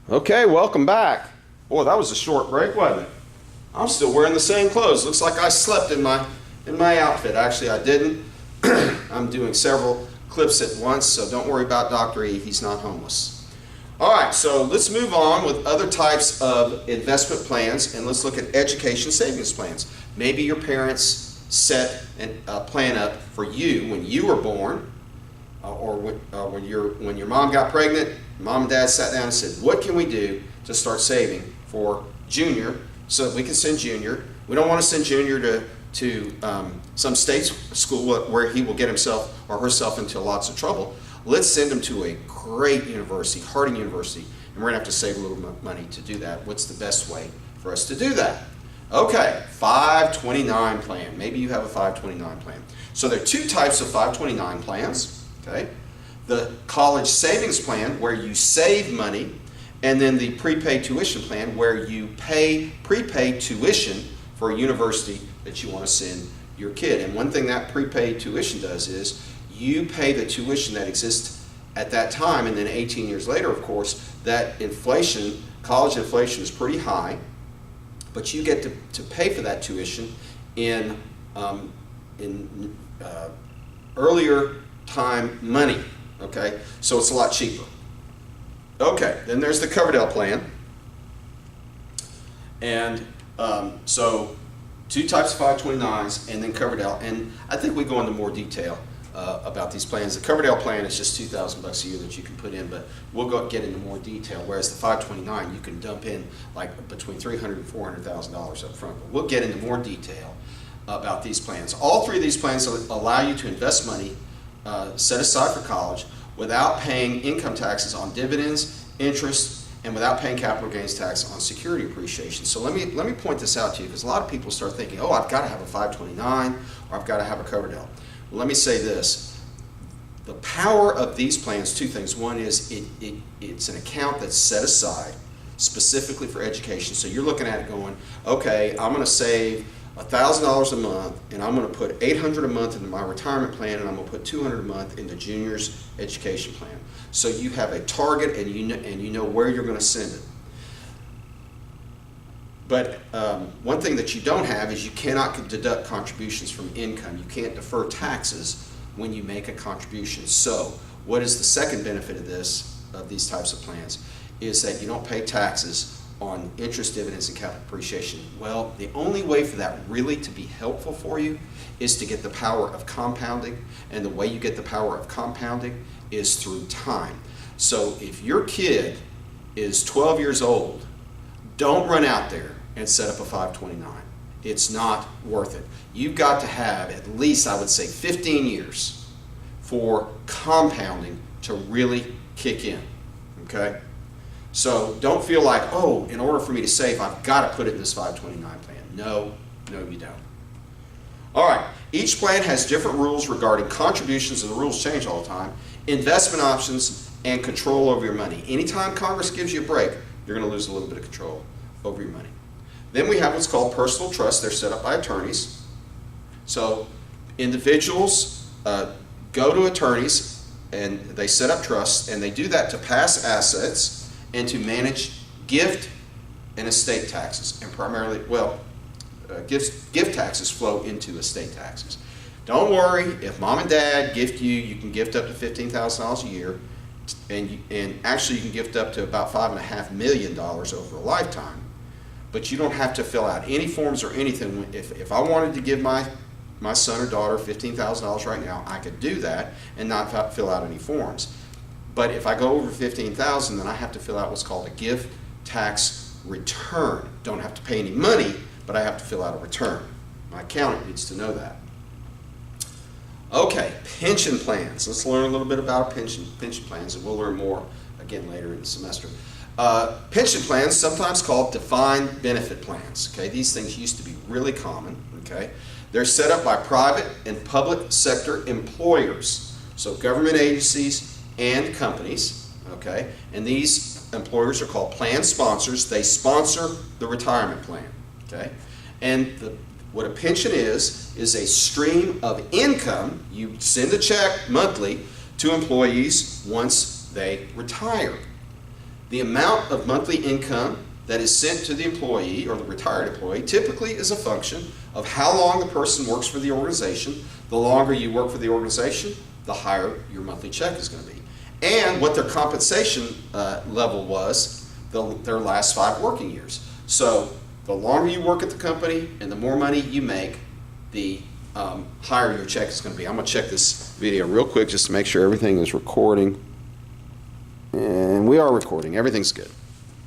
Okay, welcome back. Boy, that was a short break, wasn't it? I'm still wearing the same clothes. Looks like I slept in my outfit. Actually, I didn't. I'm doing several clips at once, so don't worry about Dr. E. He's not homeless. All right, so let's move on with other types of investment plans, and let's look at education savings plans. Maybe your parents set a plan up for you when you were born, or when your mom got pregnant. Mom and dad sat down and said, what can we do to start saving for Junior so that we can send Junior? We don't want to send Junior to some state school where he will get himself or herself into lots of trouble. Let's send him to a great university, Harding University, and we're going to have to save a little money to do that. What's the best way for us to do that? Okay, 529 plan. Maybe you have a 529 plan. So there are two types of 529 plans. Okay, the college savings plan where you save money, and then the prepaid tuition plan where you pay prepaid tuition for a university that you want to send your kid. And one thing that prepaid tuition does is you pay the tuition that exists at that time, and then 18 years later, of course, that inflation, college inflation is pretty high, but you get to pay for that tuition in earlier time money, okay? So it's a lot cheaper. Okay, then there's the Coverdell plan. And so two types of 529s and then Coverdell. And I think we go into more detail about these plans. The Coverdell plan is just $2,000 a year that you can put in, but we'll get into more detail. Whereas the 529, you can dump in like between $300,000 and $400,000 up front. But we'll get into more detail about these plans. All three of these plans allow you to invest money set aside for college without paying income taxes on dividends, interest, and without paying capital gains tax on security appreciation. So let me point this out to you, because a lot of people start thinking, oh, I've got to have a 529 or I've got to have a Coverdell. Well, let me say this. The power of these plans, two things. One is it's an account that's set aside specifically for education. So you're looking at it going, okay, I'm going to save $1,000 a month, and I'm going to put $800 a month into my retirement plan, and I'm going to put $200 a month into Junior's education plan. So you have a target, and you know where you're going to send it. But one thing that you don't have is you cannot deduct contributions from income. You can't defer taxes when you make a contribution. So what is the second benefit of these types of plans is that you don't pay taxes on interest, dividends, and capital appreciation. Well, the only way for that really to be helpful for you is to get the power of compounding, and the way you get the power of compounding is through time. So if your kid is 12 years old, don't run out there and set up a 529. It's not worth it. You've got to have at least, I would say, 15 years for compounding to really kick in, okay? So don't feel like, oh, in order for me to save, I've got to put it in this 529 plan. No, you don't. All right, each plan has different rules regarding contributions, and the rules change all the time, investment options, and control over your money. Anytime Congress gives you a break, you're going to lose a little bit of control over your money. Then we have what's called personal trusts. They're set up by attorneys. So individuals go to attorneys, and they set up trusts, and they do that to pass assets and to manage gift and estate taxes, and primarily, gift taxes flow into estate taxes. Don't worry, if mom and dad gift you, you can gift up to $15,000 a year, and actually you can gift up to about $5.5 million over a lifetime, but you don't have to fill out any forms or anything. If I wanted to give my son or daughter $15,000 right now, I could do that and not fill out any forms. But if I go over $15,000, then I have to fill out what's called a gift tax return. Don't have to pay any money, but I have to fill out a return. My accountant needs to know that. Okay, pension plans. Let's learn a little bit about pension plans, and we'll learn more again later in the semester. Pension plans, sometimes called defined benefit plans. Okay, these things used to be really common. Okay, they're set up by private and public sector employers, so government agencies and companies, okay? And these employers are called plan sponsors. They sponsor the retirement plan, okay? And what a pension is a stream of income. You send a check monthly to employees once they retire. The amount of monthly income that is sent to the employee or the retired employee typically is a function of how long the person works for the organization. The longer you work for the organization, the higher your monthly check is going to be. And what their compensation level was their last 5 working years. So the longer you work at the company and the more money you make, the higher your check is going to be. I'm going to check this video real quick just to make sure everything is recording. And we are recording. Everything's good.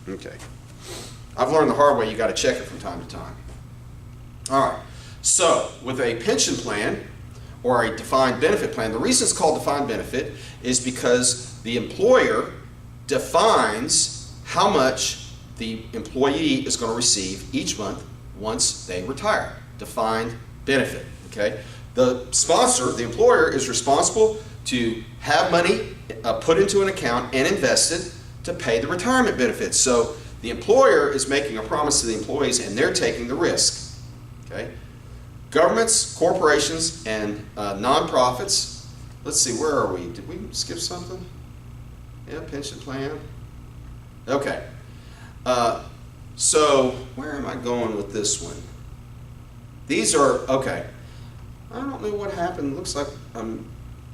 Okay. I've learned the hard way, you got to check it from time to time. All right. So with a pension plan or a defined benefit plan, the reason it's called defined benefit is because the employer defines how much the employee is going to receive each month once they retire. Defined benefit. Okay. The sponsor, the employer, is responsible to have money put into an account and invested to pay the retirement benefits. So the employer is making a promise to the employees and they're taking the risk. Okay? Governments, corporations, and nonprofits. Let's see, where are we? Did we skip something? Yeah, pension plan. Okay. So where am I going with this one? These are, okay. I don't know what happened. Looks like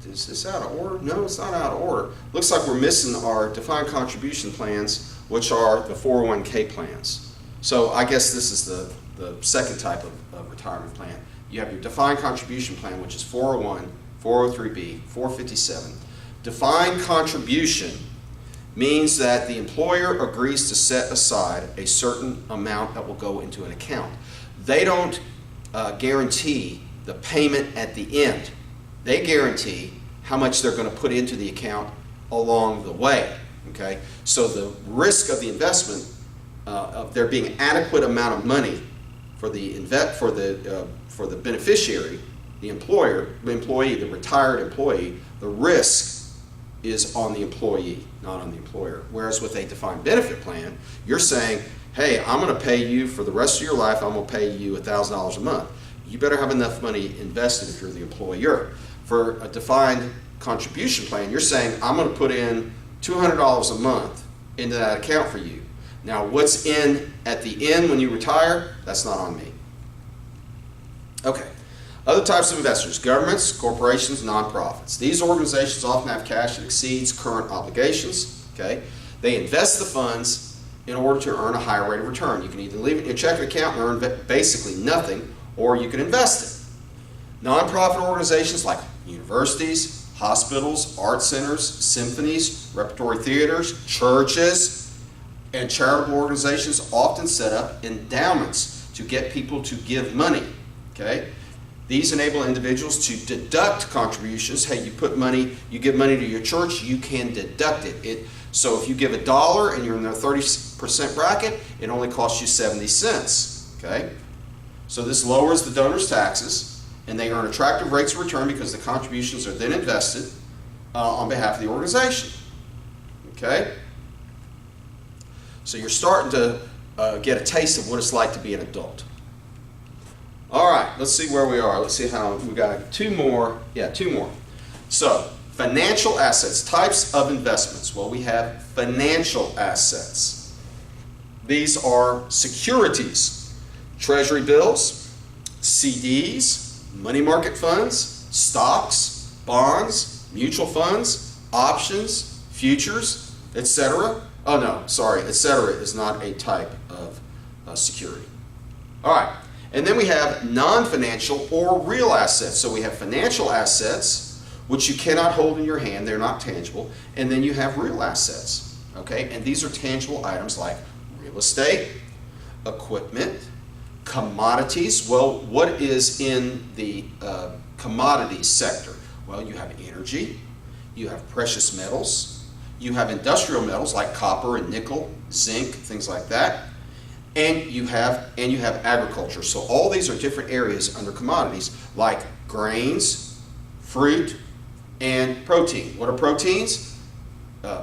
is this out of order? No, it's not out of order. Looks like we're missing our defined contribution plans, which are the 401k plans. So I guess this is the second type of retirement plan. You have your defined contribution plan, which is 401, 403b, 457. Defined contribution means that the employer agrees to set aside a certain amount that will go into an account. They don't guarantee the payment at the end. They guarantee how much they're going to put into the account along the way. Okay, so the risk of the investment of there being adequate amount of money for the beneficiary, the employee, the retired employee, the risk is on the employee, not on the employer. Whereas with a defined benefit plan, you're saying, hey, I'm going to pay you for the rest of your life. I'm going to pay you $1,000 a month. You better have enough money invested if you're the employer. For a defined contribution plan, you're saying, I'm going to put in $200 a month into that account for you. Now, what's in at the end when you retire, that's not on me. Okay. Other types of investors: governments, corporations, nonprofits. These organizations often have cash that exceeds current obligations. Okay. They invest the funds in order to earn a higher rate of return. You can either leave it in your checking account and earn basically nothing, or you can invest it. Nonprofit organizations like universities, hospitals, art centers, symphonies, repertory theaters, churches, and charitable organizations often set up endowments to get people to give money. Okay? These enable individuals to deduct contributions. Hey, you put money, you give money to your church, you can deduct it. So if you give $1 and you're in the 30% bracket, it only costs you 70 cents. Okay? So this lowers the donor's taxes, and they earn attractive rates of return because the contributions are then invested on behalf of the organization. Okay? So you're starting to get a taste of what it's like to be an adult. All right, let's see where we are. Let's see how we got two more. Yeah, two more. So financial assets, types of investments. Well, we have financial assets. These are securities, treasury bills, CDs, money market funds, stocks, bonds, mutual funds, options, futures, etc. Oh no, sorry, etc. is not a type of security. All right, and then we have non-financial or real assets. So we have financial assets, which you cannot hold in your hand, they're not tangible, and then you have real assets. Okay, and these are tangible items like real estate, equipment, commodities. Well, what is in the commodities sector? Well, you have energy, you have precious metals, you have industrial metals like copper and nickel, zinc, things like that, and you have agriculture. So all these are different areas under commodities like grains, fruit, and protein. What are proteins?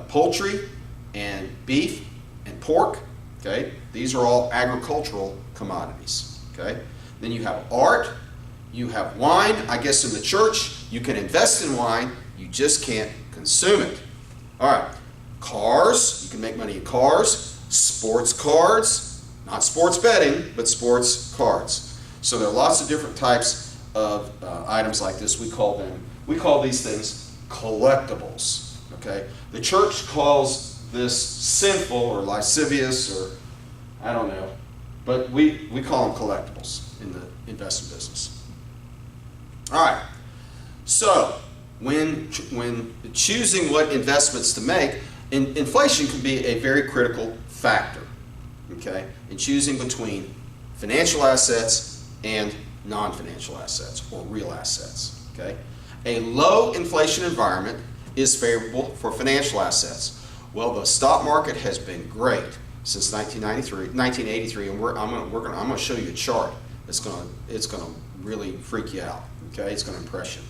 Poultry and beef and pork. Okay, these are all agricultural commodities. Okay, then you have art, you have wine. I guess in the church you can invest in wine, you just can't consume it. All right, Cars, you can make money in cars. Sports cards, not sports betting, but sports cards. So there are lots of different types of items like this. We call these things collectibles. Okay, the church calls this sinful or lascivious or I don't know, but we call them collectibles in the investment business. All right, so when choosing what investments to make, inflation can be a very critical factor, okay, in choosing between financial assets and non-financial assets or real assets, okay. A low inflation environment is favorable for financial assets. Well, the stock market has been great since 1983, and I'm going to show you a chart that's going to really freak you out, okay. It's going to impress you.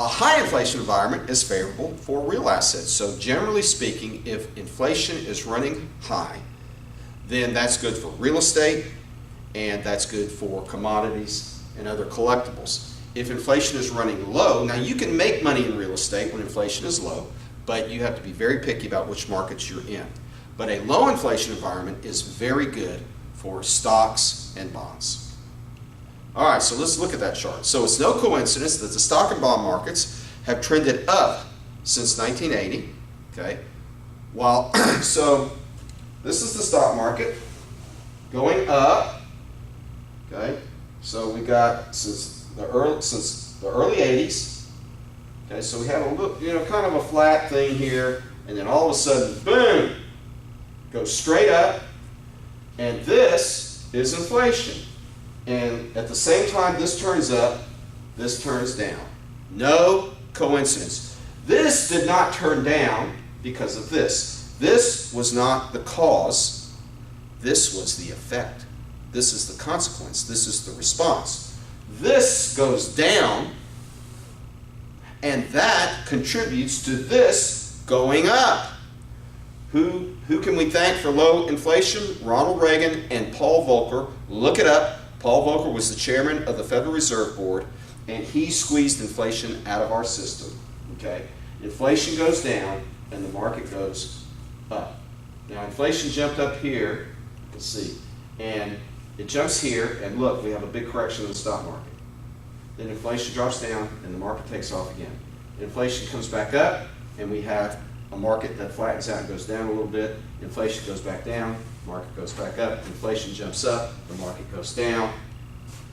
A high inflation environment is favorable for real assets. So generally speaking, if inflation is running high, then that's good for real estate and that's good for commodities and other collectibles. If inflation is running low, now you can make money in real estate when inflation is low, but you have to be very picky about which markets you're in. But a low inflation environment is very good for stocks and bonds. All right, so let's look at that chart. So it's no coincidence that the stock and bond markets have trended up since 1980, okay? While, so this is the stock market going up, okay? So we got since the early 80s, okay? So we have a little, kind of a flat thing here, and then all of a sudden, boom, goes straight up, and this is inflation. And at the same time this turns up, this turns down. No coincidence. This did not turn down because of this. This was not the cause. This was the effect. This is the consequence. This is the response. This goes down, and that contributes to this going up. Who can we thank for low inflation? Ronald Reagan and Paul Volcker. Look it up. Paul Volcker was the chairman of the Federal Reserve Board, and he squeezed inflation out of our system. Okay, inflation goes down, and the market goes up. Now, inflation jumped up here. Let's see, and it jumps here, and look, we have a big correction in the stock market. Then inflation drops down, and the market takes off again. Inflation comes back up, and we have a market that flattens out and goes down a little bit. Inflation goes back down, market goes back up. Inflation jumps up, the market goes down.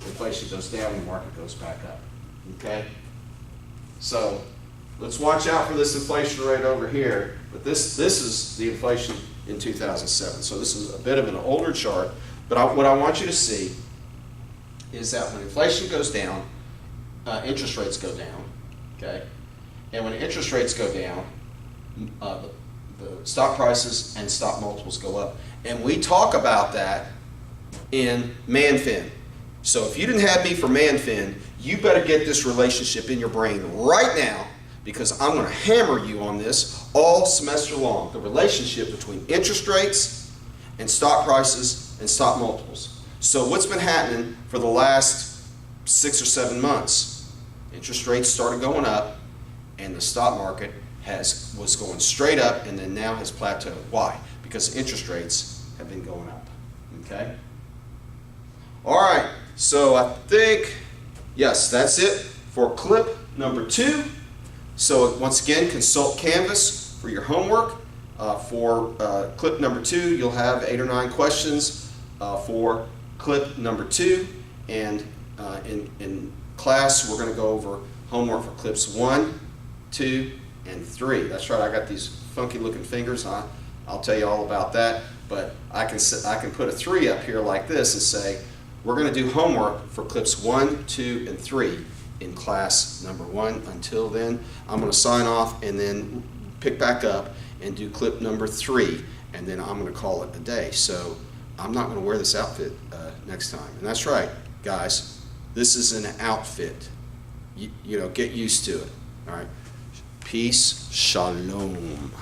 Inflation goes down, the market goes back up. Okay? So let's watch out for this inflation rate over here. But this is the inflation in 2007. So this is a bit of an older chart. But what I want you to see is that when inflation goes down, interest rates go down. Okay? And when interest rates go down, the stock prices and stock multiples go up. And we talk about that in ManFin. So if you didn't have me for ManFin, you better get this relationship in your brain right now, because I'm going to hammer you on this all semester long. The relationship between interest rates and stock prices and stock multiples. So what's been happening for the last 6 or 7 months? Interest rates started going up, and the stock market was going straight up and then now has plateaued. Why? Because interest rates have been going up. Okay? All right, so I think, yes, that's it for clip number 2. So once again, consult Canvas for your homework. For clip number 2, you'll have 8 or 9 questions for clip number 2. And in class, we're going to go over homework for clips 1, 2, and 3. That's right, I got these funky looking fingers. I'll tell you all about that. But I can put a 3 up here like this and say, we're going to do homework for clips 1, 2, and 3 in class number 1. Until then, I'm going to sign off and then pick back up and do clip number 3, and then I'm going to call it a day. So I'm not going to wear this outfit next time. And that's right, guys. This is an outfit. You know, get used to it. All right. Peace. Shalom.